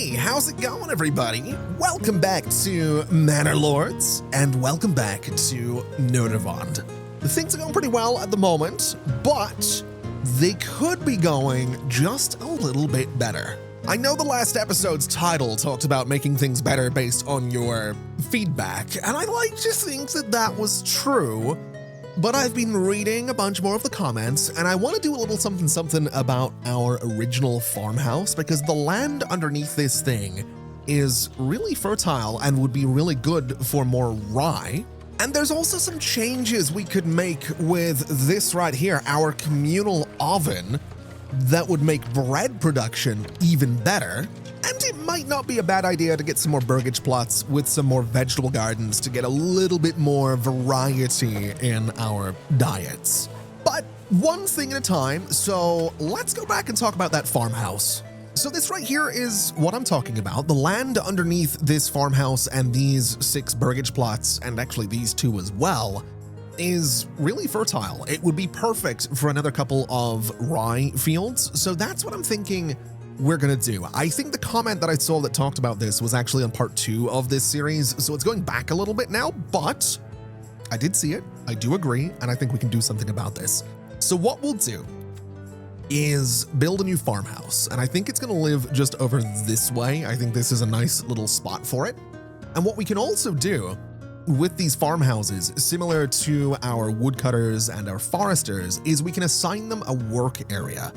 Hey, how's it going, everybody? Welcome back to Manor Lords, and welcome back to Nordavond. Things are going pretty well at the moment, but they could be going just a little bit better. I know the last episode's title talked about making things better based on your feedback, and I like to think that that was true. But I've been reading a bunch more of the comments, and I want to do a little something about our original farmhouse, because the land underneath this thing is really fertile and would be really good for more rye. And there's also some changes we could make with this right here, our communal oven, that would make bread production even better. And it might not be a bad idea to get some more burgage plots with some more vegetable gardens to get a little bit more variety in our diets. But one thing at a time, so let's go back and talk about that farmhouse. So this right here is what I'm talking about. The land underneath this farmhouse and these 6 burgage plots, and actually these 2 as well, is really fertile. It would be perfect for another couple of rye fields. So that's what I'm thinking we're gonna do. I think the comment that I saw that talked about this was actually on part 2 of this series, so it's going back a little bit now, but I did see it, I do agree, and I think we can do something about this. So what we'll do is build a new farmhouse, and I think it's gonna live just over this way. I think this is a nice little spot for it. And what we can also do with these farmhouses, similar to our woodcutters and our foresters, is we can assign them a work area.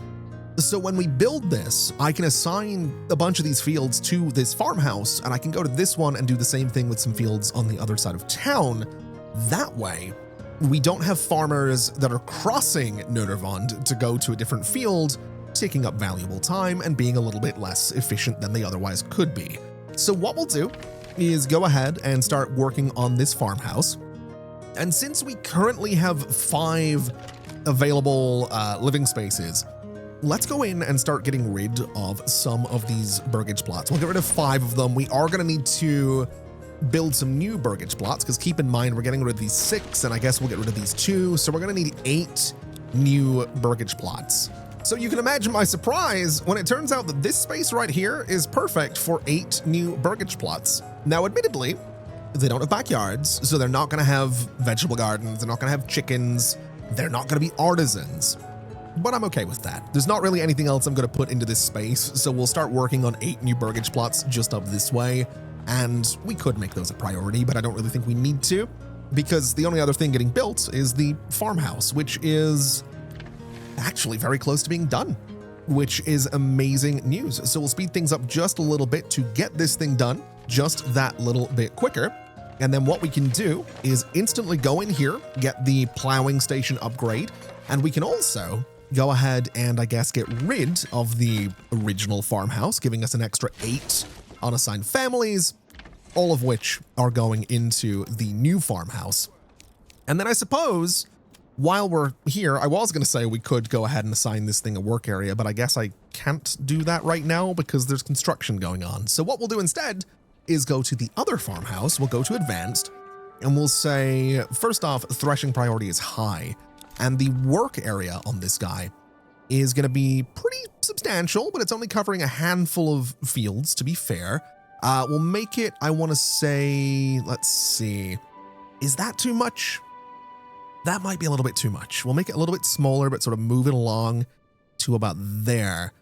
So when we build this, I can assign a bunch of these fields to this farmhouse, and I can go to this one and do the same thing with some fields on the other side of town. That way, we don't have farmers that are crossing Nordavond to go to a different field, taking up valuable time and being a little bit less efficient than they otherwise could be. So what we'll do is go ahead and start working on this farmhouse. And since we currently have 5 available living spaces, let's go in and start getting rid of some of these burgage plots. We'll get rid of 5 of them. We are going to need to build some new burgage plots, because keep in mind, we're getting rid of these 6, and I guess we'll get rid of these 2. So we're going to need 8 new burgage plots. So you can imagine my surprise when it turns out that this space right here is perfect for 8 new burgage plots. Now, admittedly, they don't have backyards, so they're not going to have vegetable gardens. They're not going to have chickens. They're not going to be artisans. But I'm okay with that. There's not really anything else I'm going to put into this space, so we'll start working on 8 new burgage plots just up this way, and we could make those a priority, but I don't really think we need to, because the only other thing getting built is the farmhouse, which is actually very close to being done, which is amazing news. So we'll speed things up just a little bit to get this thing done just that little bit quicker. And then what we can do is instantly go in here, get the plowing station upgrade, and we can also go ahead and, I guess, get rid of the original farmhouse, giving us an extra 8 unassigned families, all of which are going into the new farmhouse. And then I suppose, while we're here, I was going to say we could go ahead and assign this thing a work area, but I guess I can't do that right now because there's construction going on. So what we'll do instead is go to the other farmhouse. We'll go to advanced, and we'll say, first off, threshing priority is high. And the work area on this guy is going to be pretty substantial, but it's only covering a handful of fields, to be fair. We'll make it, I want to say, let's see, is that too much? That might be a little bit too much. We'll make it a little bit smaller, but sort of move it along to about there.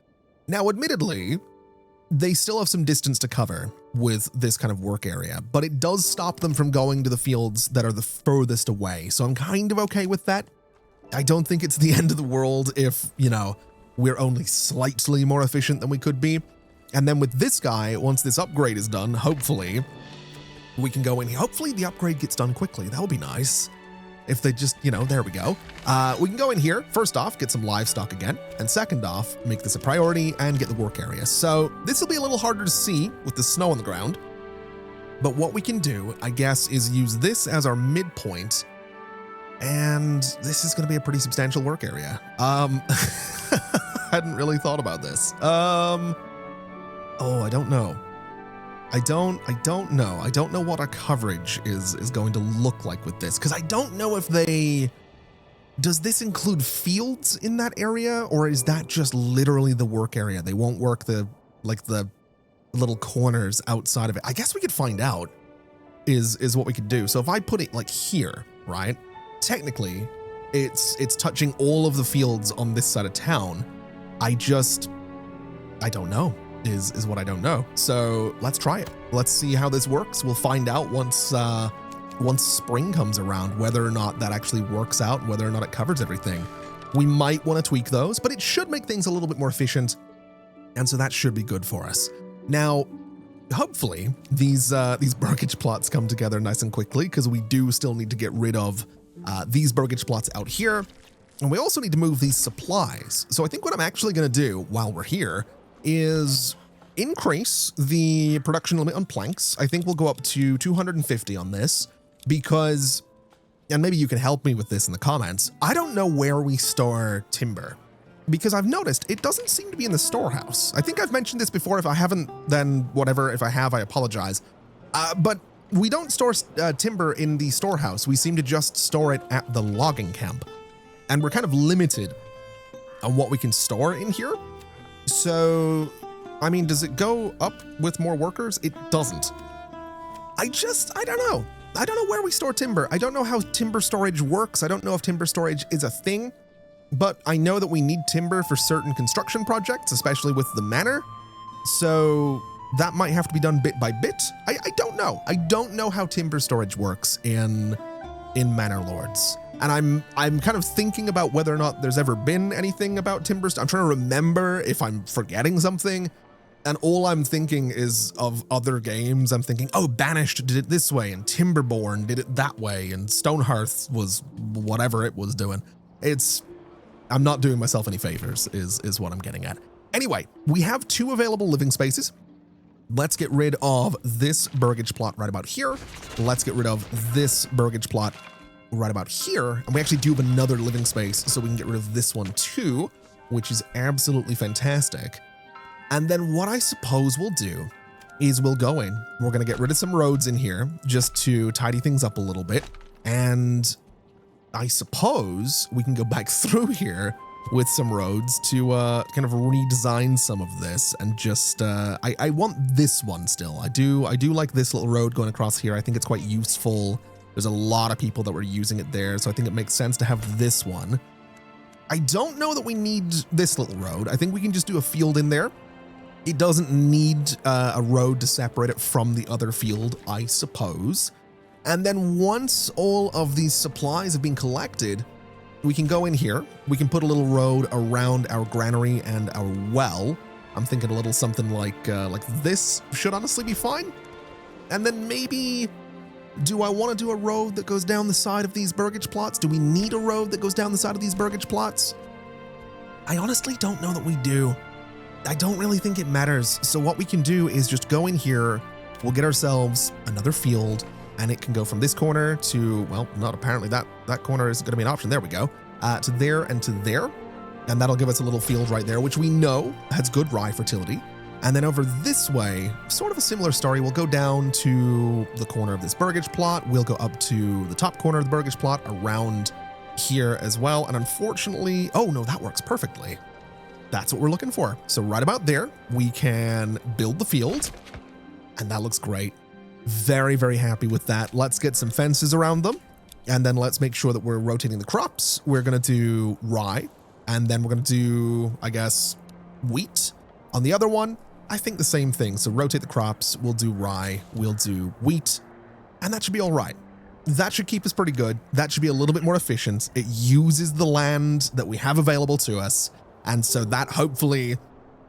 Now, admittedly, they still have some distance to cover with this kind of work area, but it does stop them from going to the fields that are the furthest away. So I'm kind of okay with that. I don't think it's the end of the world if, you know, we're only slightly more efficient than we could be. And then with this guy, once this upgrade is done, hopefully we can go in here. Hopefully the upgrade gets done quickly. That would be nice. If they just, you know, there we go. We can go in here, first off, get some livestock again, and second off, make this a priority and get the work area. So this will be a little harder to see with the snow on the ground, but what we can do, I guess, is use this as our midpoint, and this is going to be a pretty substantial work area. Hadn't really thought about this. Oh, I don't know. I don't know. I don't know what our coverage is going to look like with this, because I don't know if does this include fields in that area, or is that just literally the work area? They won't work the little corners outside of it. I guess we could find out is what we could do. So if I put it like here, right? Technically, it's touching all of the fields on this side of town. I don't know is what I don't know. So let's try it. Let's see how this works. We'll find out once spring comes around, whether or not that actually works out, whether or not it covers everything. We might want to tweak those, but it should make things a little bit more efficient. And so that should be good for us. Now, hopefully these burgage plots come together nice and quickly, because we do still need to get rid of these burgage plots out here. And we also need to move these supplies. So I think what I'm actually going to do while we're here is increase the production limit on planks. I think we'll go up to 250 on this because, and maybe you can help me with this in the comments, I don't know where we store timber, because I've noticed it doesn't seem to be in the storehouse. I think I've mentioned this before. If I haven't, then whatever. If I have, I apologize. But we don't store timber in the storehouse. We seem to just store it at the logging camp. And we're kind of limited on what we can store in here. So, I mean, does it go up with more workers? It doesn't. I don't know. I don't know where we store timber. I don't know how timber storage works. I don't know if timber storage is a thing, but I know that we need timber for certain construction projects, especially with the manor. So that might have to be done bit by bit. I don't know. I don't know how timber storage works in Manor Lords. And I'm kind of thinking about whether or not there's ever been anything about timber. I'm trying to remember if I'm forgetting something. And all I'm thinking is of other games. I'm thinking, oh, Banished did it this way, and Timberborn did it that way, and Stonehearth was whatever it was doing. I'm not doing myself any favors, is what I'm getting at. Anyway, we have 2 available living spaces. Let's get rid of this burgage plot right about here. Let's get rid of this burgage plot right about here. And we actually do have another living space, so we can get rid of this one too, which is absolutely fantastic. And then what I suppose we'll do is we'll go in, we're going to get rid of some roads in here just to tidy things up a little bit. And I suppose we can go back through here with some roads to kind of redesign some of this. And just, I want this one still. I do like this little road going across here. I think it's quite useful. There's a lot of people that were using it there, so I think it makes sense to have this one. I don't know that we need this little road. I think we can just do a field in there. It doesn't need a road to separate it from the other field, I suppose. And then once all of these supplies have been collected, we can go in here. We can put a little road around our granary and our well. I'm thinking a little something like this should honestly be fine. And then maybe, do I want to do a road that goes down the side of these burgage plots? Do we need a road that goes down the side of these burgage plots? I honestly don't know that we do. I don't really think it matters. So what we can do is just go in here. We'll get ourselves another field, and it can go from this corner to, well, not apparently that corner is going to be an option. There we go. To there and to there. And that'll give us a little field right there, which we know has good rye fertility. And then over this way, sort of a similar story. We'll go down to the corner of this burgage plot. We'll go up to the top corner of the burgage plot around here as well. And unfortunately, oh no, that works perfectly. That's what we're looking for. So right about there, we can build the field, and that looks great. Very, very happy with that. Let's get some fences around them, and then let's make sure that we're rotating the crops. We're going to do rye, and then we're going to do, I guess, wheat. On the other one, I think the same thing. So rotate the crops, we'll do rye, we'll do wheat, and that should be all right. That should keep us pretty good. That should be a little bit more efficient. It uses the land that we have available to us. And so that hopefully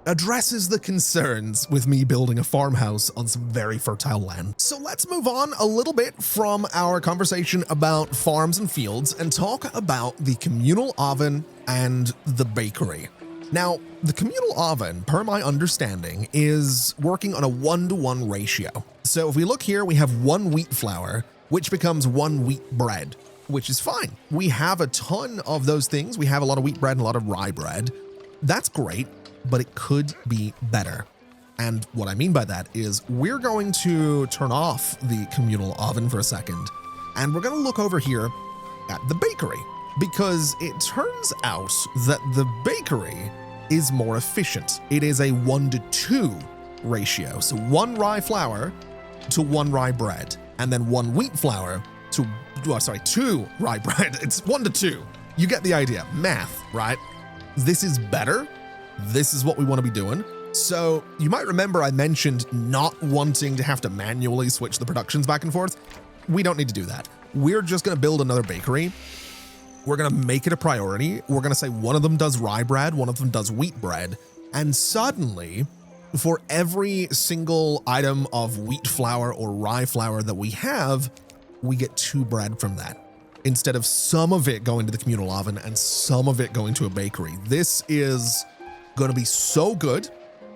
addresses the concerns with me building a farmhouse on some very fertile land. So let's move on a little bit from our conversation about farms and fields and talk about the communal oven and the bakery. Now, the communal oven, per my understanding, is working on a 1-to-1 ratio. So if we look here, we have 1 wheat flour, which becomes 1 wheat bread, which is fine. We have a ton of those things. We have a lot of wheat bread and a lot of rye bread. That's great, but it could be better. And what I mean by that is we're going to turn off the communal oven for a second, and we're going to look over here at the bakery, because it turns out that the bakery is more efficient. It is a 1-to-2 ratio. So 1 rye flour to 1 rye bread, and then 1 wheat flour to, 2 rye bread. It's 1 to 2. You get the idea. Math, right? This is better. This is what we want to be doing. So you might remember I mentioned not wanting to have to manually switch the productions back and forth. We don't need to do that. We're just going to build another bakery. We're going to make it a priority. We're going to say one of them does rye bread, one of them does wheat bread. And suddenly, for every single item of wheat flour or rye flour that we have, we get 2 bread from that, instead of some of it going to the communal oven and some of it going to a bakery. This is going to be so good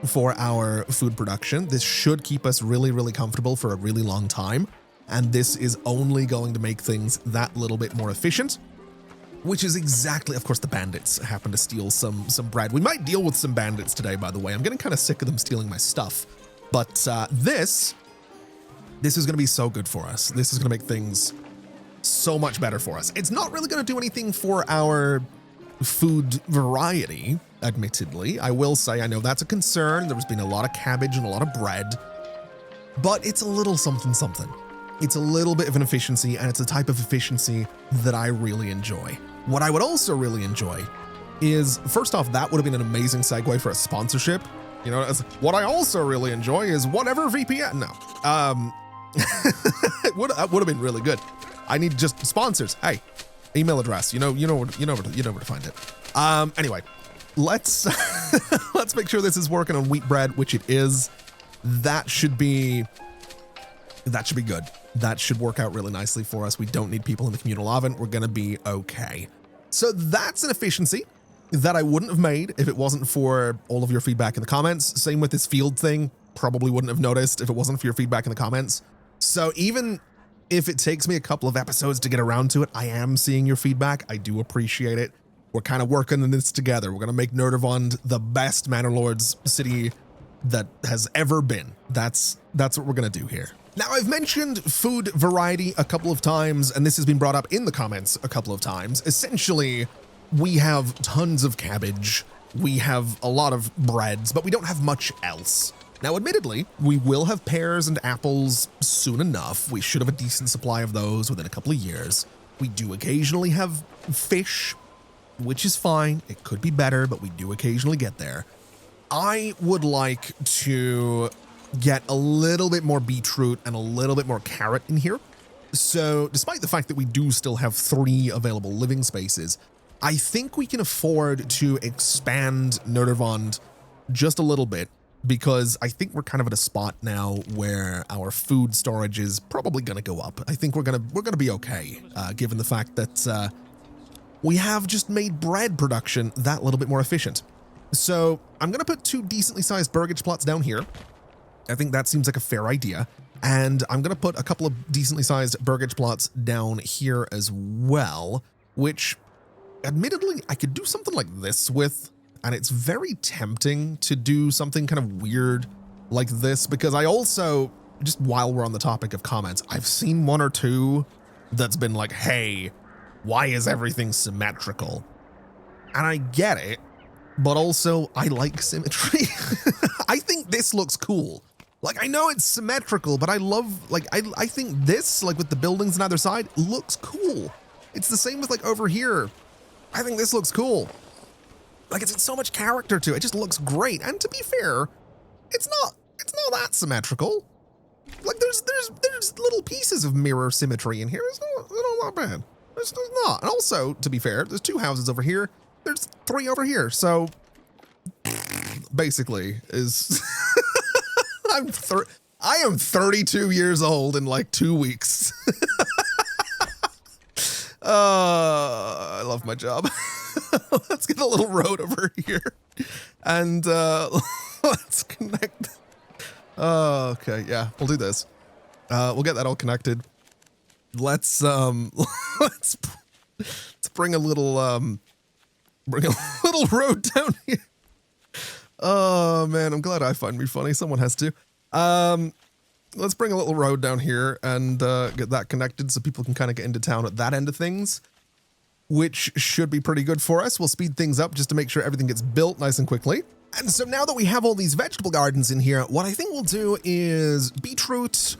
for our food production. This should keep us really, really comfortable for a really long time. And this is only going to make things that little bit more efficient, which is exactly, of course, the bandits happen to steal some bread. We might deal with some bandits today, by the way. I'm getting kind of sick of them stealing my stuff. But this is going to be so good for us. This is going to make things so much better for us. It's not really going to do anything for our food variety, admittedly. I will say, I know that's a concern. There's been a lot of cabbage and a lot of bread, but it's a little something something. It's a little bit of an efficiency, and it's a type of efficiency that I really enjoy. What I would also really enjoy is, first off, that would have been an amazing segue for a sponsorship. You know, what I also really enjoy is whatever VPN. No, it would have been really good. I need just sponsors. Hey, email address. You know where to find it. Anyway, let's let's make sure this is working on wheat bread, which it is. That should be good. That should work out really nicely for us. We don't need people in the communal oven. We're going to be okay. So that's an efficiency that I wouldn't have made if it wasn't for all of your feedback in the comments. Same with this field thing. Probably wouldn't have noticed if it wasn't for your feedback in the comments. So even if it takes me a couple of episodes to get around to it, I am seeing your feedback. I do appreciate it. We're kind of working on this together. We're going to make Nerdervond the best Manor Lords city that has ever been. That's what we're going to do here. Now, I've mentioned food variety a couple of times, and this has been brought up in the comments a couple of times. Essentially, we have tons of cabbage, we have a lot of breads, but we don't have much else. Now, admittedly, we will have pears and apples soon enough. We should have a decent supply of those within a couple of years. We do occasionally have fish, which is fine. It could be better, but we do occasionally get there. I would like to get a little bit more beetroot and a little bit more carrot in here. So despite the fact that we do still have 3 available living spaces, I think we can afford to expand Nerdervond just a little bit, because I think we're kind of at a spot now where our food storage is probably going to go up. I think we're going to be okay, given the fact that we have just made bread production that little bit more efficient. So I'm going to put 2 decently sized burgage plots down here. I think that seems like a fair idea. And I'm going to put a couple of decently sized burgage plots down here as well, which admittedly I could do something like this with, and it's very tempting to do something kind of weird like this, because I also, just while we're on the topic of comments, I've seen 1 or 2 that's been like, hey, why is everything symmetrical? And I get it, but also I like symmetry. I think this looks cool. Like, I know it's symmetrical, but I love, like, I think this, like with the buildings on either side, looks cool. It's the same with like over here. I think this looks cool. Like, it's got so much character to it. It just looks great. And to be fair, it's not that symmetrical. Like, there's little pieces of mirror symmetry in here. It's not that bad. It's not. And also, to be fair, there's 2 houses over here. There's 3 over here. So basically is I am 32 years old in like 2 weeks. I love my job. Let's get a little road over here and let's connect. Okay, yeah, we'll do this. We'll get that all connected. Let's bring a little road down here. Oh man, I'm glad I find me funny. Someone has to. Let's bring a little road down here and get that connected so people can kind of get into town at that end of things, which should be pretty good for us. We'll speed things up just to make sure everything gets built nice and quickly. And so now that we have all these vegetable gardens in here, what I think we'll do is beetroot,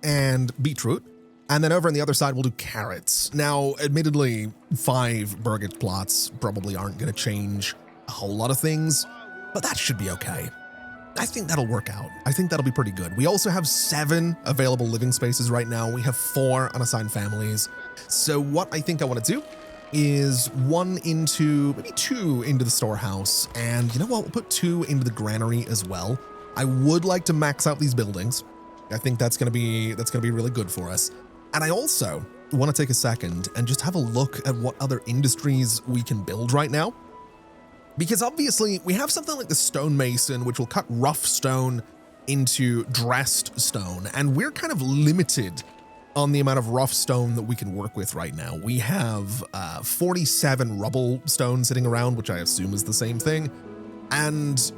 and beetroot. And then over on the other side, we'll do carrots. Now, admittedly, 5 burger plots probably aren't going to change a whole lot of things, but that should be okay. I think that'll work out. I think that'll be pretty good. We also have 7 available living spaces right now. We have 4 unassigned families. So what I think I want to do is 1 into, maybe 2 into the storehouse. And you know what? We'll put 2 into the granary as well. I would like to max out these buildings. I think that's going to be really good for us. And I also want to take a second and just have a look at what other industries we can build right now. Because obviously we have something like the stonemason, which will cut rough stone into dressed stone. And we're kind of limited on the amount of rough stone that we can work with right now. We have 47 rubble stone sitting around, which I assume is the same thing. And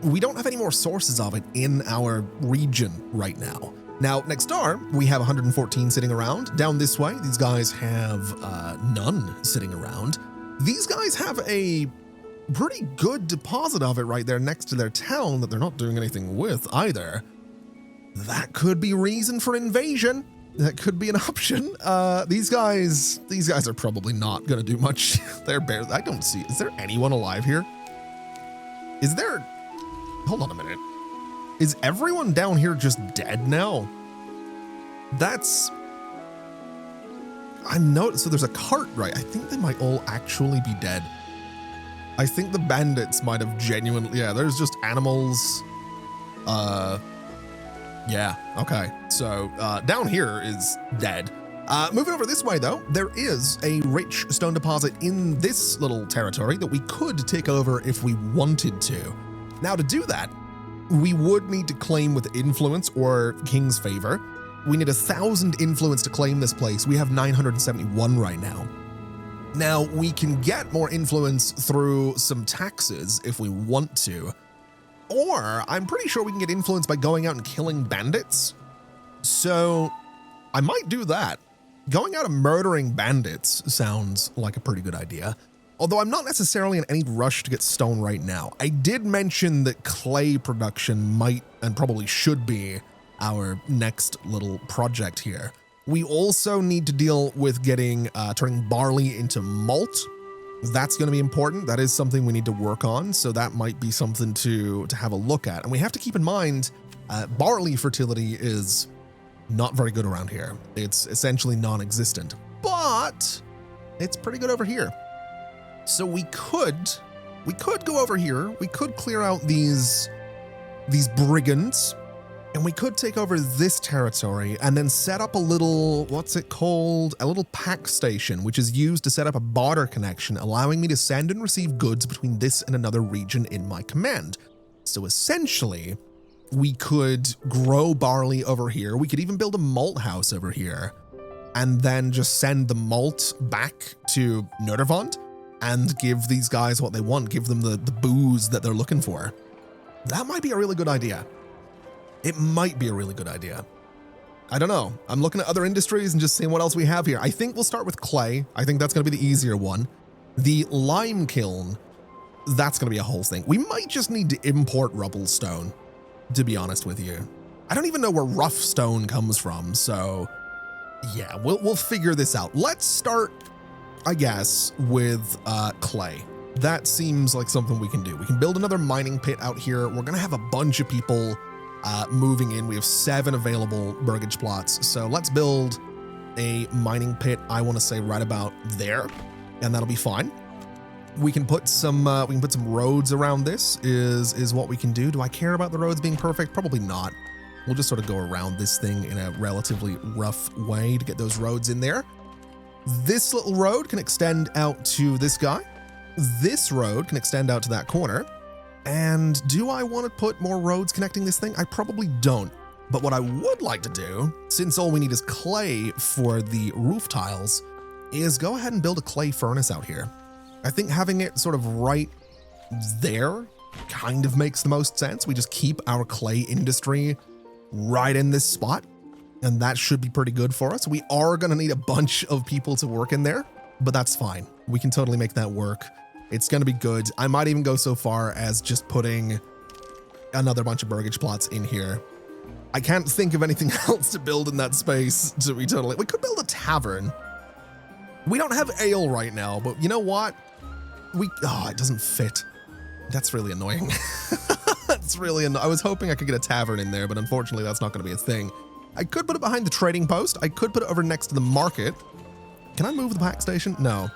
we don't have any more sources of it in our region right now. Now, next door, we have 114 sitting around. Down this way, these guys have none sitting around. These guys have a pretty good deposit of it right there next to their town that they're not doing anything with either. That could be reason for invasion. That could be an option. These guys are probably not going to do much. They're barely, I don't see, is there anyone alive here? Is there, hold on a minute. Is everyone down here just dead now? So there's a cart, right? I think they might all actually be dead. I think the bandits might have genuinely, yeah, there's just animals. Yeah, okay. So down here is dead. Moving over this way though, there is a rich stone deposit in this little territory that we could take over if we wanted to. Now to do that, we would need to claim with influence or king's favor. We need 1,000 influence to claim this place. We have 971 right now. Now, we can get more influence through some taxes if we want to, or I'm pretty sure we can get influence by going out and killing bandits. So I might do that. Going out and murdering bandits sounds like a pretty good idea. Although I'm not necessarily in any rush to get stone right now. I did mention that clay production might and probably should be our next little project here. We also need to deal with getting turning barley into malt. That's going to be important. That is something we need to work on. So that might be something to have a look at. And we have to keep in mind barley fertility is not very good around here. It's essentially non-existent, but it's pretty good over here. So we could go over here. We could clear out these brigands, and we could take over this territory and then set up a little, what's it called? A little pack station, which is used to set up a barter connection, allowing me to send and receive goods between this and another region in my command. So essentially, we could grow barley over here. We could even build a malt house over here and then just send the malt back to Nordavond and give these guys what they want, give them the booze that they're looking for. That might be a really good idea. It might be a really good idea. I don't know. I'm looking at other industries and just seeing what else we have here. I think we'll start with clay. I think that's going to be the easier one. The lime kiln, that's going to be a whole thing. We might just need to import rubble stone, to be honest with you. I don't even know where rough stone comes from, so yeah, we'll figure this out. Let's start, I guess, with clay. That seems like something we can do. We can build another mining pit out here. We're going to have a bunch of people moving in. We have 7 available burgage plots. So let's build a mining pit, I want to say right about there, and that'll be fine. We can put some roads around this is what we can do. Do I care about the roads being perfect? Probably not. We'll just sort of go around this thing in a relatively rough way to get those roads in there. This little road can extend out to this guy. This road can extend out to that corner. And do I want to put more roads connecting this thing? I probably don't. But what I would like to do, since all we need is clay for the roof tiles, is go ahead and build a clay furnace out here. I think having it sort of right there kind of makes the most sense. We just keep our clay industry right in this spot, and that should be pretty good for us. We are going to need a bunch of people to work in there, but that's fine. We can totally make that work. It's going to be good. I might even go so far as just putting another bunch of burgage plots in here. I can't think of anything else to build in that space, to be totally... We could build a tavern. We don't have ale right now, but you know what? Oh, it doesn't fit. That's really annoying. That's really annoying. I was hoping I could get a tavern in there, but unfortunately that's not going to be a thing. I could put it behind the trading post. I could put it over next to the market. Can I move the pack station? No.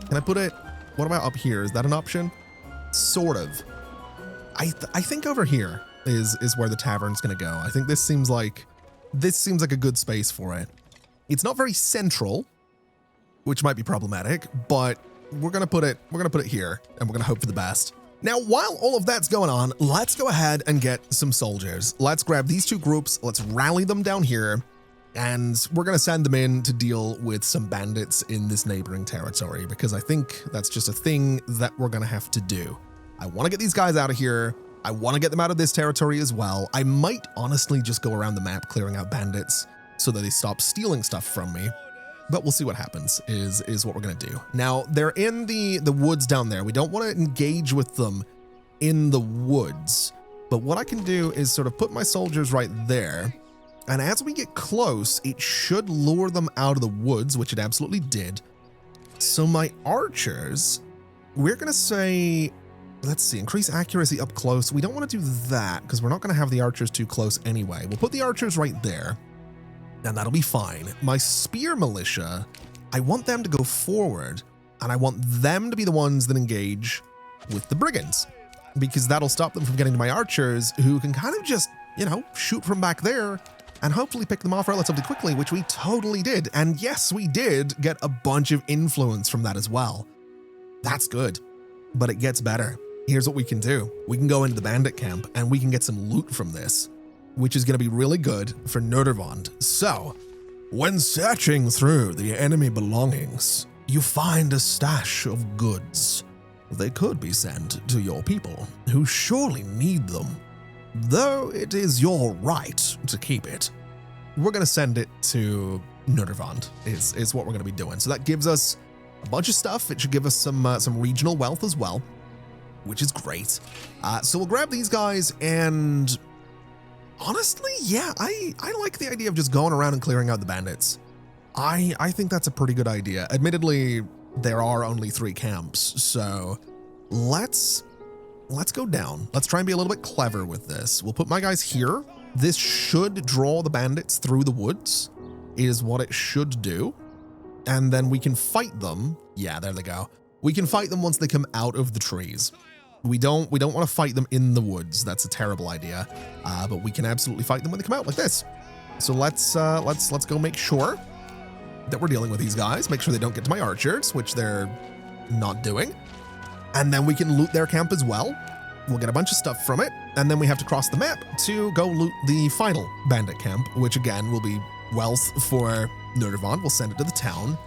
Can I put it... What about up here? Is that an option? Sort of. I think over here is where the tavern's going to go. I think this seems like a good space for it. It's not very central, which might be problematic, but we're going to put it here, and we're going to hope for the best. Now, while all of that's going on, let's go ahead and get some soldiers. Let's grab these two groups, let's rally them down here, and we're going to send them in to deal with some bandits in this neighboring territory, because I think that's just a thing that we're going to have to do. I want to get these guys out of here. I want to get them out of this territory as well. I might honestly just go around the map clearing out bandits so that they stop stealing stuff from me. But we'll see what happens is what we're going to do. Now, they're in the woods down there. We don't want to engage with them in the woods. But what I can do is sort of put my soldiers right there. And as we get close, it should lure them out of the woods, which it absolutely did. So my archers, we're going to say, let's see, increase accuracy up close. We don't want to do that because we're not going to have the archers too close anyway. We'll put the archers right there. And that'll be fine. My spear militia, I want them to go forward, and I want them to be the ones that engage with the brigands, because that'll stop them from getting to my archers, who can kind of just, you know, shoot from back there and hopefully pick them off relatively quickly, which we totally did. And yes, we did get a bunch of influence from that as well. That's good, but it gets better. Here's what we can do. We can go into the bandit camp and we can get some loot from this, which is going to be really good for Nordrvand. So, when searching through the enemy belongings, you find a stash of goods. They could be sent to your people, who surely need them, though it is your right to keep it. We're going to send it to Nordrvand, is what we're going to be doing. So that gives us a bunch of stuff. It should give us some regional wealth as well, which is great. So we'll grab these guys and... Honestly, yeah, I like the idea of just going around and clearing out the bandits. I think that's a pretty good idea. Admittedly, there are only 3 camps, so let's go down. Let's try and be a little bit clever with this. We'll put my guys here. This should draw the bandits through the woods, is what it should do. And then we can fight them. Yeah, there they go. We can fight them once they come out of the trees. We don't want to fight them in the woods. That's a terrible idea. But we can absolutely fight them when they come out like this. So let's go make sure that we're dealing with these guys. Make sure they don't get to my archers, which they're not doing. And then we can loot their camp as well. We'll get a bunch of stuff from it. And then we have to cross the map to go loot the final bandit camp, which again will be wealth for Nordrvand. We'll send it to the town.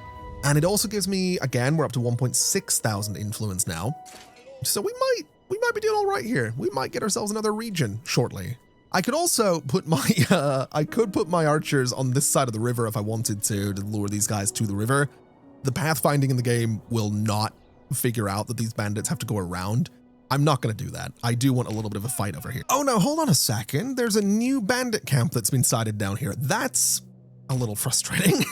And it also gives me, again, we're up to 1.6 thousand influence now. So we might be doing all right here. We might get ourselves another region shortly. I could also put my my archers on this side of the river if I wanted to lure these guys to the river. The pathfinding in the game will not figure out that these bandits have to go around. I'm not going to do that. I do want a little bit of a fight over here. Oh no, hold on a second. There's a new bandit camp that's been sighted down here. That's a little frustrating.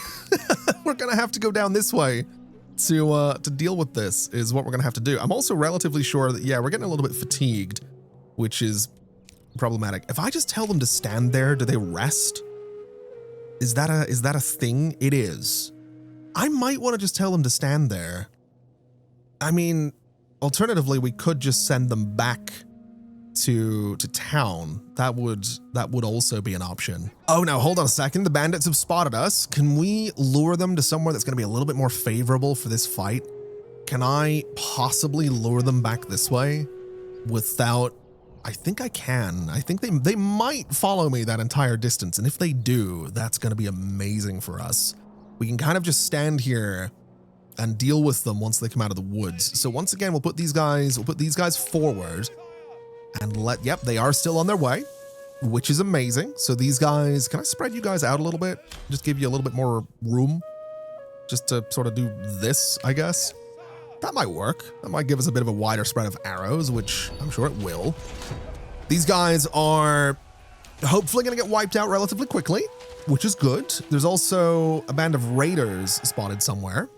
We're going to have to go down this way. To deal with this is what we're gonna have to do. I'm also relatively sure that, yeah, we're getting a little bit fatigued, which is problematic. If I just tell them to stand there, do they rest? Is that a thing? It is. I might want to just tell them to stand there. I mean, alternatively, we could just send them back to town. That would also be an option. Oh no, hold on a second. The bandits have spotted us. Can we lure them to somewhere that's going to be a little bit more favorable for this fight? Can I possibly lure them back this way without... I think I can. I think they might follow me that entire distance, and if they do, that's going to be amazing for us. We can kind of just stand here and deal with them once they come out of the woods. So once again, we'll put these guys forward. And yep, they are still on their way, which is amazing. So these guys, can I spread you guys out a little bit? Just give you a little bit more room just to sort of do this, I guess. That might work. That might give us a bit of a wider spread of arrows, which I'm sure it will. These guys are hopefully going to get wiped out relatively quickly, which is good. There's also a band of raiders spotted somewhere.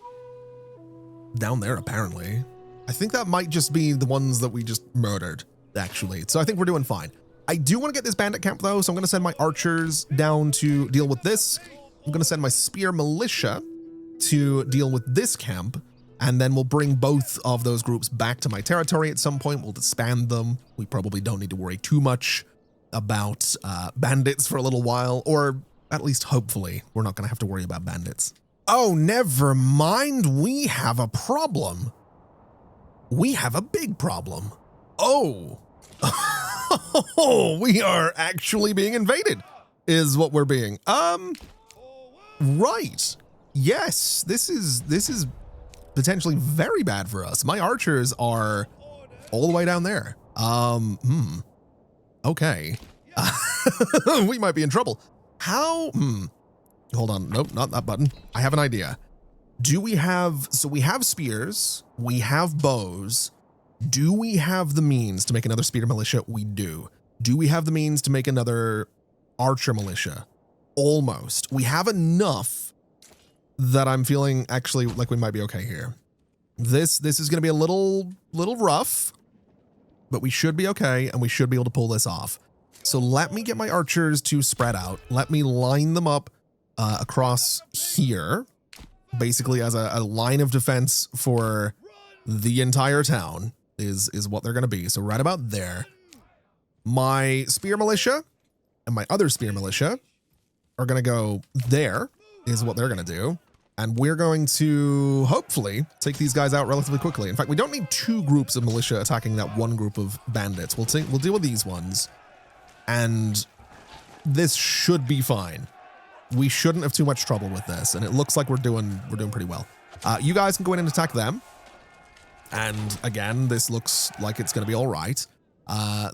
Down there, apparently. I think that might just be the ones that we just murdered, actually. So I think we're doing fine. I do want to get this bandit camp, though, so I'm going to send my archers down to deal with this. I'm going to send my spear militia to deal with this camp, and then we'll bring both of those groups back to my territory at some point. We'll disband them. We probably don't need to worry too much about bandits for a little while, or at least hopefully we're not going to have to worry about bandits. Oh, never mind. We have a problem. We have a big problem. Oh. We are actually being invaded, is what we're being. Right. Yes, this is potentially very bad for us. My archers are all the way down there. Okay. We might be in trouble. How? Hold on. Nope, not that button. I have an idea. Do we have, so we have spears, we have bows. Do we have the means to make another spear militia? We do. Do we have the means to make another archer militia? Almost. We have enough that I'm feeling actually like we might be okay here. This is going to be a little rough, but we should be okay, and we should be able to pull this off. So let me get my archers to spread out. Let me line them up across here, basically as a line of defense for the entire town is what they're going to be. So right about there. My spear militia and my other spear militia are going to go there, is what they're going to do. And we're going to hopefully take these guys out relatively quickly. In fact, we don't need two groups of militia attacking that one group of bandits. We'll deal with these ones, and this should be fine. We shouldn't have too much trouble with this, and it looks like we're doing pretty well. You guys can go in and attack them. And again, this looks like it's going to be all right.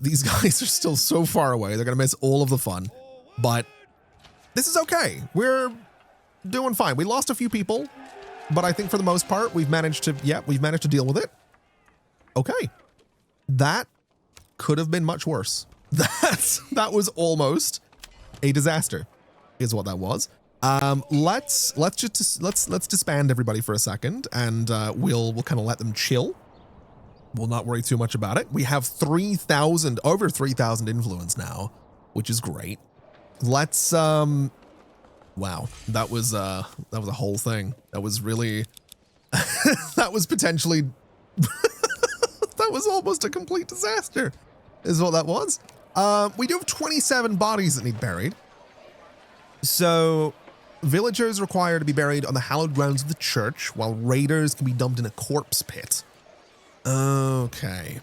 These guys are still so far away. They're going to miss all of the fun, but this is okay. We're doing fine. We lost a few people, but I think for the most part, we've managed to deal with it. Okay. That could have been much worse. That was almost a disaster, is what that was. Let's disband everybody for a second, and we'll kind of let them chill. We'll not worry too much about it. We have over 3,000 influence now, which is great. Let's wow, that was a whole thing. That was really that was potentially that was almost a complete disaster, is what that was. We do have 27 bodies that need buried. So villagers require to be buried on the hallowed grounds of the church, while raiders can be dumped in a corpse pit. Okay.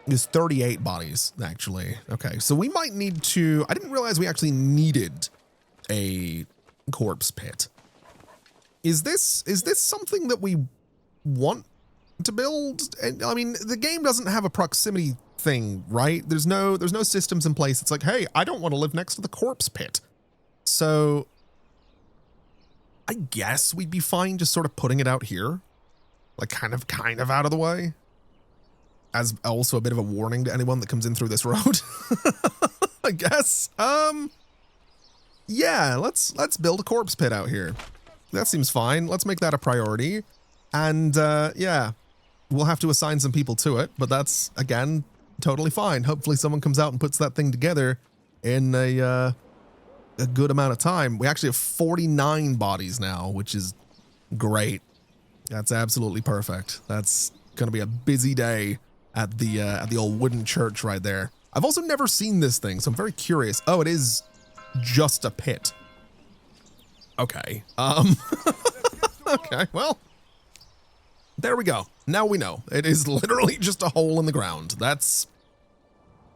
There's 38 bodies, actually. Okay, so we might need to... I didn't realize we actually needed a corpse pit. Is this something that we want to build? I mean, the game doesn't have a proximity thing, right? There's no systems in place. It's like, hey, I don't want to live next to the corpse pit. So I guess we'd be fine just sort of putting it out here, like kind of out of the way, as also a bit of a warning to anyone that comes in through this road. I guess. Yeah, let's build a corpse pit out here. That seems fine. Let's make that a priority. And yeah, we'll have to assign some people to it, but that's, again, totally fine. Hopefully someone comes out and puts that thing together in a good amount of time. We actually have 49 bodies now, which is great. That's absolutely perfect. That's going to be a busy day at the old wooden church right there. I've also never seen this thing, so I'm very curious. Oh, it is just a pit. Okay. Okay, well, there we go. Now we know. It is literally just a hole in the ground. That's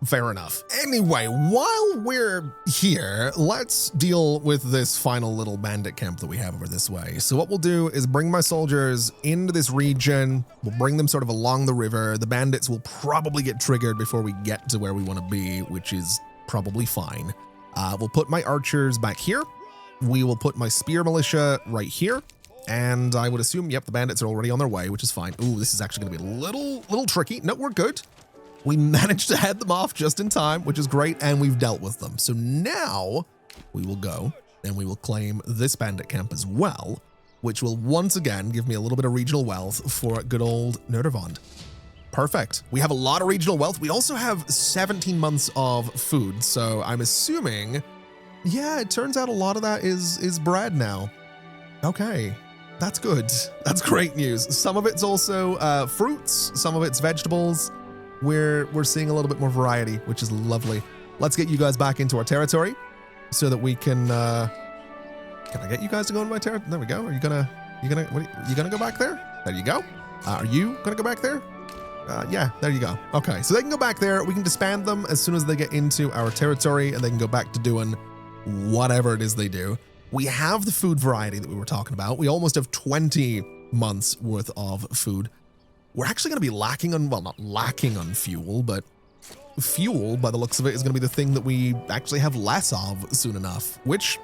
fair enough. Anyway, while we're here, let's deal with this final little bandit camp that we have over this way. So what we'll do is bring my soldiers into this region. We'll bring them sort of along the river. The bandits will probably get triggered before we get to where we want to be, which is probably fine. We'll put my archers back here. We will put my spear militia right here. And I would assume, yep, the bandits are already on their way, which is fine. Ooh, this is actually going to be a little tricky. No, we're good. We managed to head them off just in time, which is great, and we've dealt with them. So now we will go and we will claim this bandit camp as well, which will once again give me a little bit of regional wealth for good old Nordavond. Perfect. We have a lot of regional wealth. We also have 17 months of food, so I'm assuming, yeah, it turns out a lot of that is bread now. Okay. That's good. That's great news. Some of it's also fruits, some of it's vegetables. We're seeing a little bit more variety, which is lovely. Let's get you guys back into our territory so that we can I get you guys to go into my territory? There we go. Are you gonna go back there? There you go. Are you gonna go back there? Yeah, there you go. Okay, so they can go back there. We can disband them as soon as they get into our territory, and they can go back to doing whatever it is they do. We have the food variety that we were talking about. We almost have 20 months worth of food. We're actually going to be lacking on, well, not lacking on fuel, but fuel, by the looks of it, is going to be the thing that we actually have less of soon enough, which,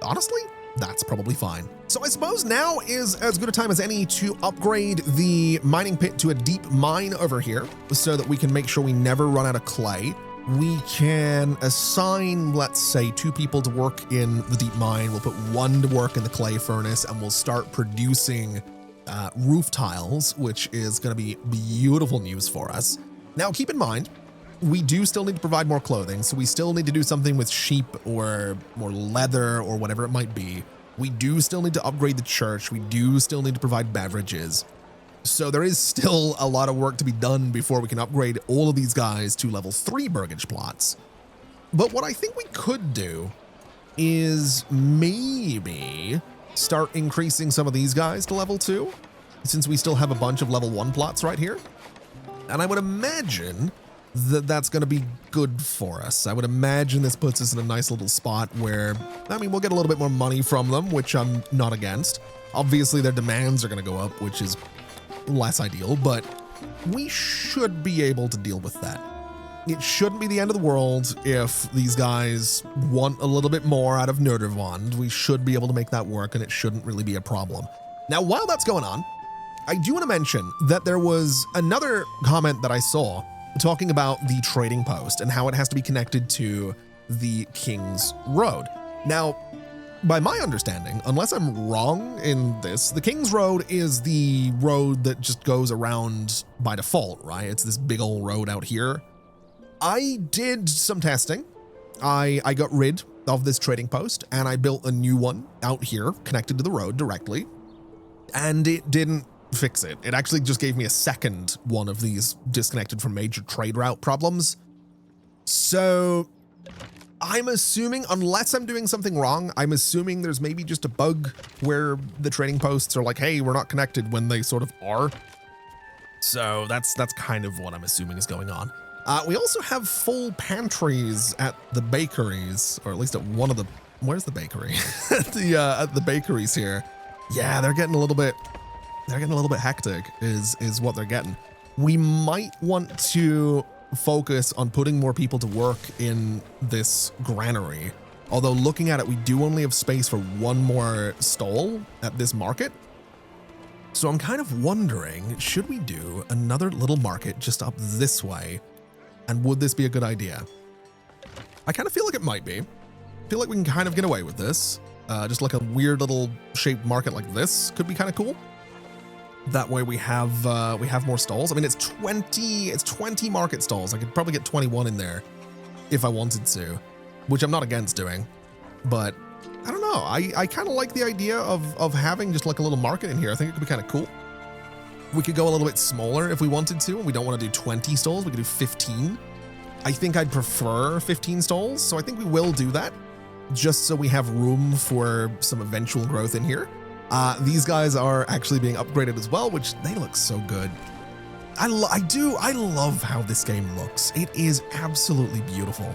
honestly, that's probably fine. So I suppose now is as good a time as any to upgrade the mining pit to a deep mine over here so that we can make sure we never run out of clay. We can assign, let's say, 2 people to work in the deep mine. We'll put 1 to work in the clay furnace, and we'll start producing roof tiles, which is going to be beautiful news for us. Now, keep in mind, we do still need to provide more clothing, so we still need to do something with sheep or more leather or whatever it might be. We do still need to upgrade the church. We do still need to provide beverages. So there is still a lot of work to be done before we can upgrade all of these guys to level 3 burgage plots. But what I think we could do is maybe start increasing some of these guys to level 2, since we still have a bunch of level 1 plots right here. And I would imagine that that's going to be good for us. I would imagine this puts us in a nice little spot where, I mean, we'll get a little bit more money from them, which I'm not against. Obviously, their demands are going to go up, which is less ideal, but we should be able to deal with that. It shouldn't be the end of the world if these guys want a little bit more out of Nordavond. We should be able to make that work, and it shouldn't really be a problem. Now, while that's going on, I do want to mention that there was another comment that I saw talking about the trading post and how it has to be connected to the King's Road. Now, by my understanding, unless I'm wrong in this, the King's Road is the road that just goes around by default, right? It's this big old road out here. I did some testing. I got rid of this trading post and I built a new one out here connected to the road directly, and it didn't fix it. It actually just gave me a second one of these disconnected from major trade route problems. So I'm assuming, unless I'm doing something wrong, I'm assuming there's maybe just a bug where the trading posts are like, hey, we're not connected, when they sort of are. So that's kind of what I'm assuming is going on. We also have full pantries at the bakeries, or at least at one of the, where's the bakery? at the bakeries here. Yeah, they're getting a little bit hectic is what they're getting. We might want to focus on putting more people to work in this granary. Although looking at it, we do only have space for 1 more stall at this market. So I'm kind of wondering, should we do another little market just up this way? And would this be a good idea? I kind of feel like it might be. I feel like we can kind of get away with this. Just like a weird little shaped market like this could be kind of cool. That way we have more stalls. I mean, it's 20 market stalls. I could probably get 21 in there if I wanted to, which I'm not against doing. But I don't know. I kind of like the idea of having just like a little market in here. I think it could be kind of cool. We could go a little bit smaller if we wanted to, and we don't want to do 20 stalls. We could do 15. I think I'd prefer 15 stalls, so I think we will do that, just so we have room for some eventual growth in here. These guys are actually being upgraded as well, which they look so good. I love how this game looks. It is absolutely beautiful.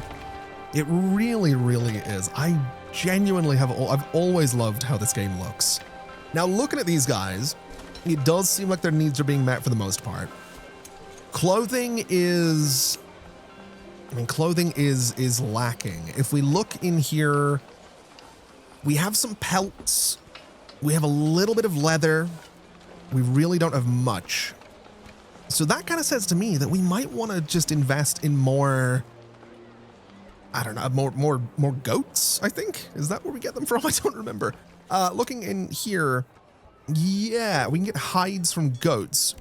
It really, really is. I genuinely I've always loved how this game looks. Now, looking at these guys, it does seem like their needs are being met for the most part. Clothing is lacking. If we look in here, we have some pelts. We have a little bit of leather. We really don't have much. So that kind of says to me that we might want to just invest in more, I don't know, more goats, I think. Is that where we get them from? I don't remember. Looking in here, yeah, we can get hides from goats.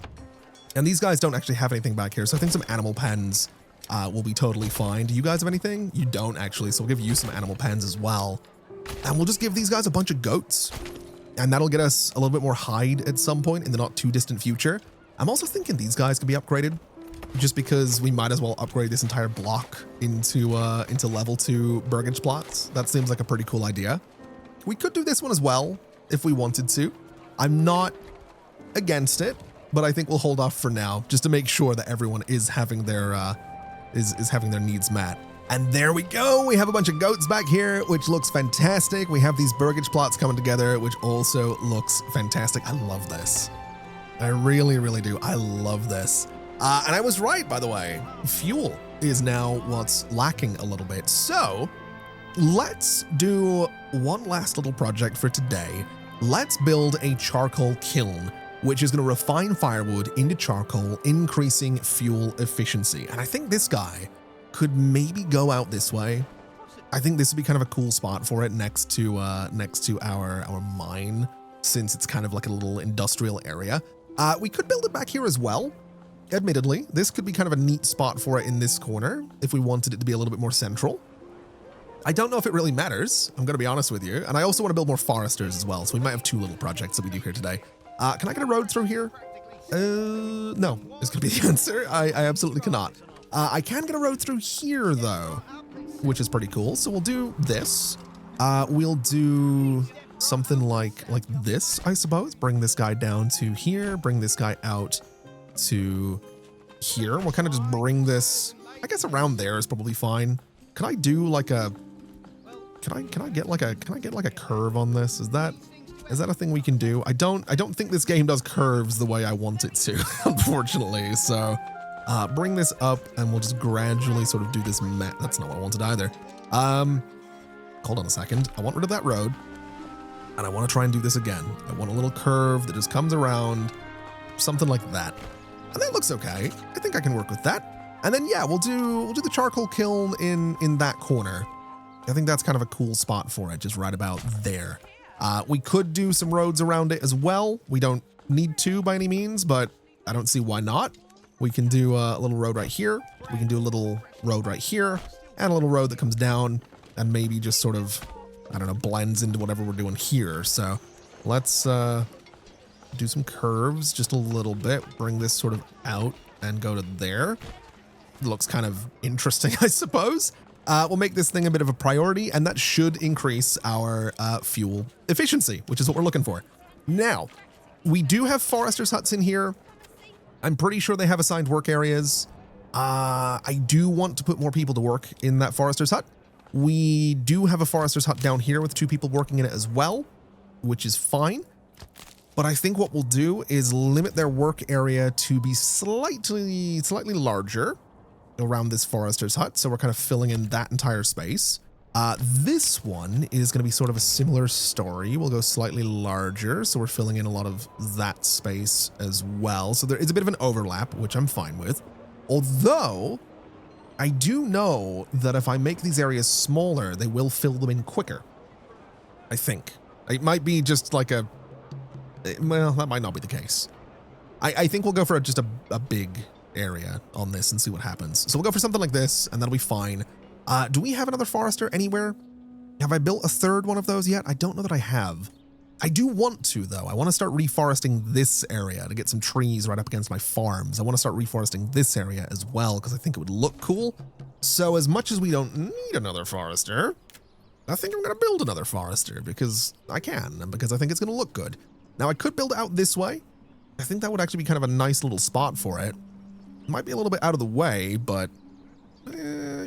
And these guys don't actually have anything back here, so I think some animal pens will be totally fine. Do you guys have anything? You don't actually, so we'll give you some animal pens as well. And we'll just give these guys a bunch of goats. And that'll get us a little bit more hide at some point in the not too distant future. I'm also thinking these guys could be upgraded, just because we might as well upgrade this entire block into level 2 burgage plots. That seems like a pretty cool idea. We could do this one as well if we wanted to. I'm not against it, but I think we'll hold off for now just to make sure that everyone is having their having their needs met. And there we go. We have a bunch of goats back here, which looks fantastic. We have these burgage plots coming together, which also looks fantastic. I love this. I really, really do. I love this. And I was right, by the way. Fuel is now what's lacking a little bit. So let's do one last little project for today. Let's build a charcoal kiln, which is going to refine firewood into charcoal, increasing fuel efficiency. And I think this guy could maybe go out this way. I think this would be kind of a cool spot for it next to our mine, since it's kind of like a little industrial area. We could build it back here as well. Admittedly, this could be kind of a neat spot for it in this corner if we wanted it to be a little bit more central. I don't know if it really matters, I'm going to be honest with you. And I also want to build more foresters as well, so we might have 2 little projects that we do here today. Can I get a road through here? No, is going to be the answer. I absolutely cannot. I can get a road through here, though, which is pretty cool. So we'll do this. We'll do something like this, I suppose. Bring this guy down to here. Bring this guy out to here. We'll kind of just bring this, I guess around there is probably fine. Can I do like a, can I get like a curve on this? Is that a thing we can do? I don't think this game does curves the way I want it to, unfortunately. So bring this up and we'll just gradually sort of do this map. That's not what I wanted either. Hold on a second. I want rid of that road and I want to try and do this again. I want a little curve that just comes around, something like that. And that looks okay. I think I can work with that. And then, yeah, we'll do the charcoal kiln in that corner. I think that's kind of a cool spot for it, just right about there. We could do some roads around it as well. We don't need to by any means, but I don't see why not. We can do a little road right here. We can do a little road right here and a little road that comes down and maybe just sort of, I don't know, blends into whatever we're doing here. So let's do some curves just a little bit, bring this sort of out and go to there. It looks kind of interesting, I suppose. We'll make this thing a bit of a priority, and that should increase our fuel efficiency, which is what we're looking for. Now, we do have foresters' huts in here. I'm pretty sure they have assigned work areas. I do want to put more people to work in that forester's hut. We do have a forester's hut down here with 2 people working in it as well, which is fine. But I think what we'll do is limit their work area to be slightly larger around this forester's hut. So we're kind of filling in that entire space. This one is going to be sort of a similar story. We'll go slightly larger. So we're filling in a lot of that space as well. So there is a bit of an overlap, which I'm fine with. Although I do know that if I make these areas smaller, they will fill them in quicker. I think it might be just like a, well, that might not be the case. I think we'll go for just a big area on this and see what happens. So we'll go for something like this and that'll be fine. Do we have another forester anywhere? Have I built a 3rd one of those yet? I don't know that I have. I do want to, though. I want to start reforesting this area to get some trees right up against my farms. I want to start reforesting this area as well because I think it would look cool. So as much as we don't need another forester, I think I'm going to build another forester because I can and because I think it's going to look good. Now, I could build it out this way. I think that would actually be kind of a nice little spot for it. Might be a little bit out of the way, but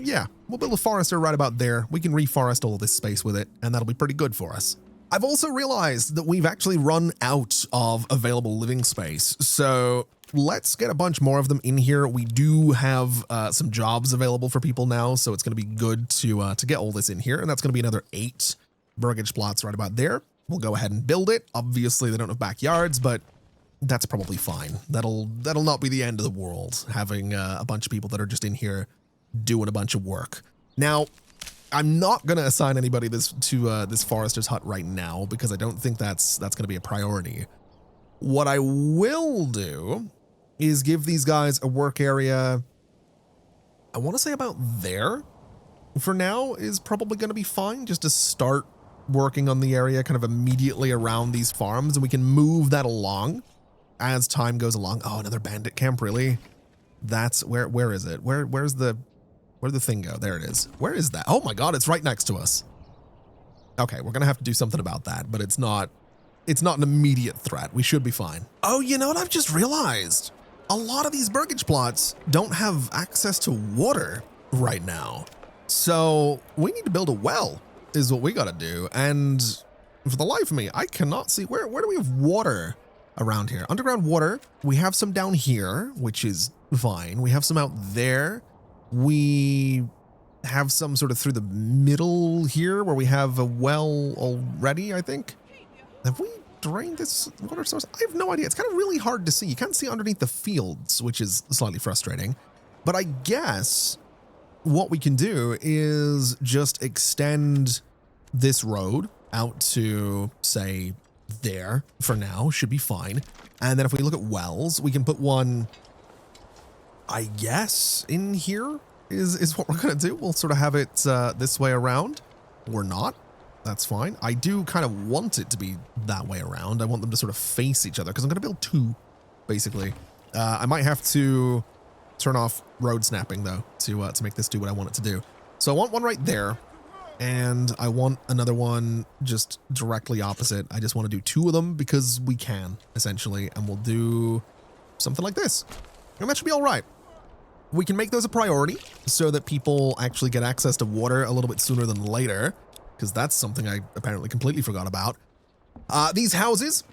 yeah, we'll build a forester right about there. We can reforest all of this space with it, and that'll be pretty good for us. I've also realized that we've actually run out of available living space, so let's get a bunch more of them in here. We do have some jobs available for people now, so it's going to be good to get all this in here, and that's going to be another 8 burgage plots right about there. we'll go ahead and build it. Obviously, they don't have backyards, but that's probably fine. That'll not be the end of the world, having a bunch of people that are just in here doing a bunch of work. Now, I'm not going to assign anybody this forester's hut right now because I don't think that's going to be a priority. What I will do is give these guys a work area. I want to say about there for now is probably going to be fine, just to start working on the area kind of immediately around these farms, and we can move that along as time goes along. Oh, another bandit camp, really? That's where is it? Where'd the thing go? There it is. Where is that? Oh my God, it's right next to us. Okay, we're gonna have to do something about that, but it's not an immediate threat. We should be fine. Oh, you know what I've just realized? A lot of these burgage plots don't have access to water right now. So we need to build a well is what we gotta do. And for the life of me, I cannot see where do we have water around here? Underground water. We have some down here, which is fine. We have some out there. We have some sort of through the middle here where we have a well already, I think. Have we drained this water source? I have no idea. It's kind of really hard to see. You can't see underneath the fields, which is slightly frustrating. But I guess what we can do is just extend this road out to, say, there for now. Should be fine. And then if we look at wells, we can put one, I guess, in here is what we're going to do. We'll sort of have it this way around or not. That's fine. I do kind of want it to be that way around. I want them to sort of face each other because I'm going to build two, basically. I might have to turn off road snapping, though, to make this do what I want it to do. So I want one right there, and I want another one just directly opposite. I just want to do two of them because we can, essentially, and we'll do something like this. And that should be all right. We can make those a priority so that people actually get access to water a little bit sooner than later, because that's something I apparently completely forgot about. These houses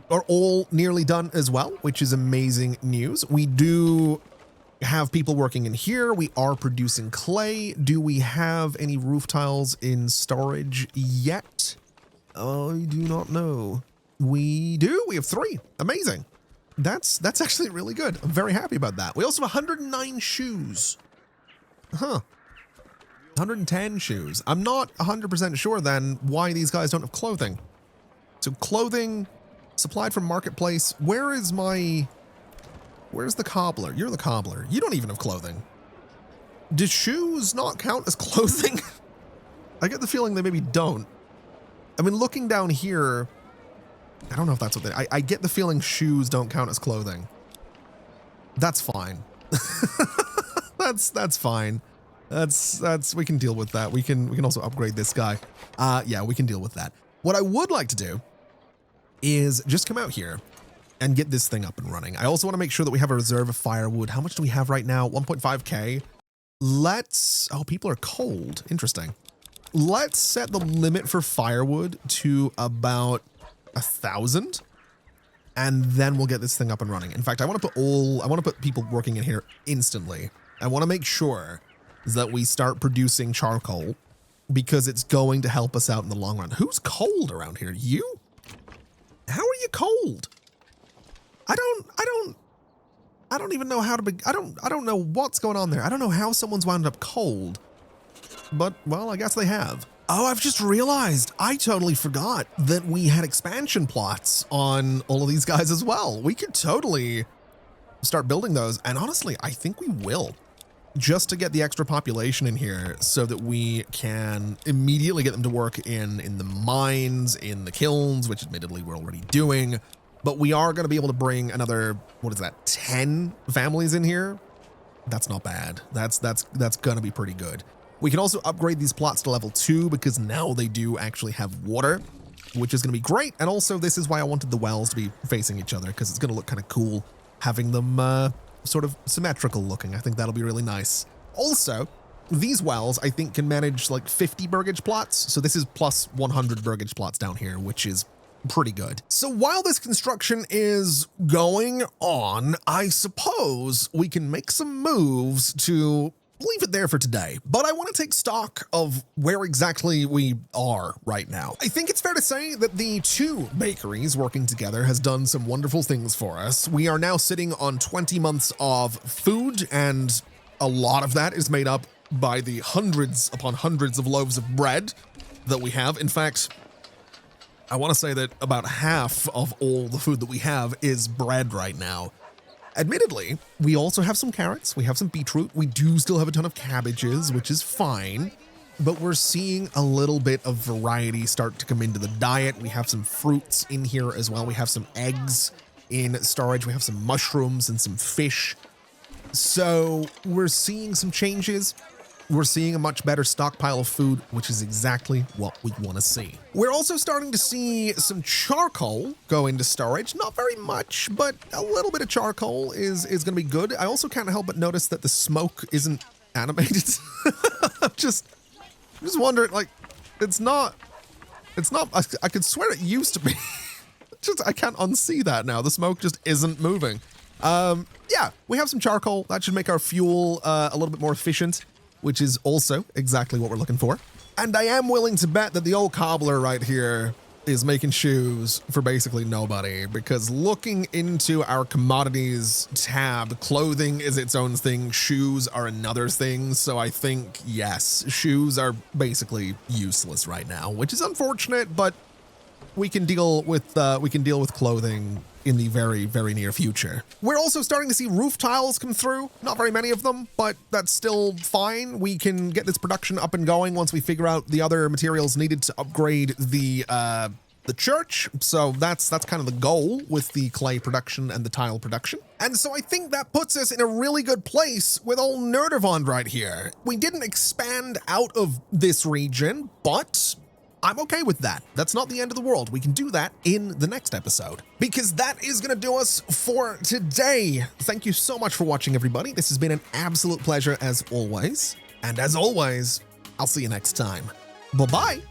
are all nearly done as well, which is amazing news. We do have people working in here. We are producing clay. Do we have any roof tiles in storage yet? I do not know. We do. We have 3. Amazing. That's actually really good. I'm very happy about that. We also have 109 shoes. Huh. 110 shoes. I'm not 100% sure then why these guys don't have clothing. So clothing supplied from marketplace. Where's the cobbler? You're the cobbler. You don't even have clothing. Do shoes not count as clothing? I get the feeling they maybe don't. I mean, looking down here, I don't know if that's what I get the feeling shoes don't count as clothing. That's fine. That's fine. That's we can deal with that. We can also upgrade this guy. Yeah, we can deal with that. What I would like to do is just come out here and get this thing up and running. I also want to make sure that we have a reserve of firewood. How much do we have right now? 1.5K. Oh, people are cold. Interesting. Let's set the limit for firewood to about 1,000, and then we'll get this thing up and running. In fact, I want to put people working in here instantly. I want to make sure that we start producing charcoal because it's going to help us out in the long run. Who's cold around here? You? How are you cold? I don't even know how to I don't know what's going on there. I don't know how someone's wound up cold. But, well, I guess they have. Oh, I've just realized I totally forgot that we had expansion plots on all of these guys as well. We could totally start building those. And honestly, I think we will, just to get the extra population in here so that we can immediately get them to work in the mines, in the kilns, which admittedly we're already doing. But we are going to be able to bring another, 10 families in here. That's not bad. That's going to be pretty good. We can also upgrade these plots to level 2 because now they do actually have water, which is going to be great. And also, this is why I wanted the wells to be facing each other, because it's going to look kind of cool having them sort of symmetrical looking. I think that'll be really nice. Also, these wells, I think, can manage like 50 burgage plots. So this is plus 100 burgage plots down here, which is pretty good. So while this construction is going on, I suppose we can make some moves to leave it there for today, but I want to take stock of where exactly we are right now. I think it's fair to say that the two bakeries working together has done some wonderful things for us. We are now sitting on 20 months of food, and a lot of that is made up by the hundreds upon hundreds of loaves of bread that we have. In fact, I want to say that about half of all the food that we have is bread right now. Admittedly, we also have some carrots, we have some beetroot, we do still have a ton of cabbages, which is fine, but we're seeing a little bit of variety start to come into the diet. We have some fruits in here as well. We have some eggs in storage. We have some mushrooms and some fish. So we're seeing some changes. We're seeing a much better stockpile of food, which is exactly what we want to see. We're also starting to see some charcoal go into storage. Not very much, but a little bit of charcoal is going to be good. I also can't help but notice that the smoke isn't animated. I'm just wondering, like, it's not, I could swear it used to be. I can't unsee that now. The smoke just isn't moving. Yeah, we have some charcoal. That should make our fuel a little bit more efficient, which is also exactly what we're looking for. And I am willing to bet that the old cobbler right here is making shoes for basically nobody, because looking into our commodities tab, clothing is its own thing, shoes are another thing. So I think, yes, shoes are basically useless right now, which is unfortunate, but we can deal with clothing in the very, very near future. We're also starting to see roof tiles come through. Not very many of them, but that's still fine. We can get this production up and going once we figure out the other materials needed to upgrade the church. So that's kind of the goal with the clay production and the tile production. And so I think that puts us in a really good place with old Nerdervond right here. We didn't expand out of this region, but I'm okay with that. That's not the end of the world. We can do that in the next episode, because that is going to do us for today. Thank you so much for watching, everybody. This has been an absolute pleasure as always. And as always, I'll see you next time. Bye-bye.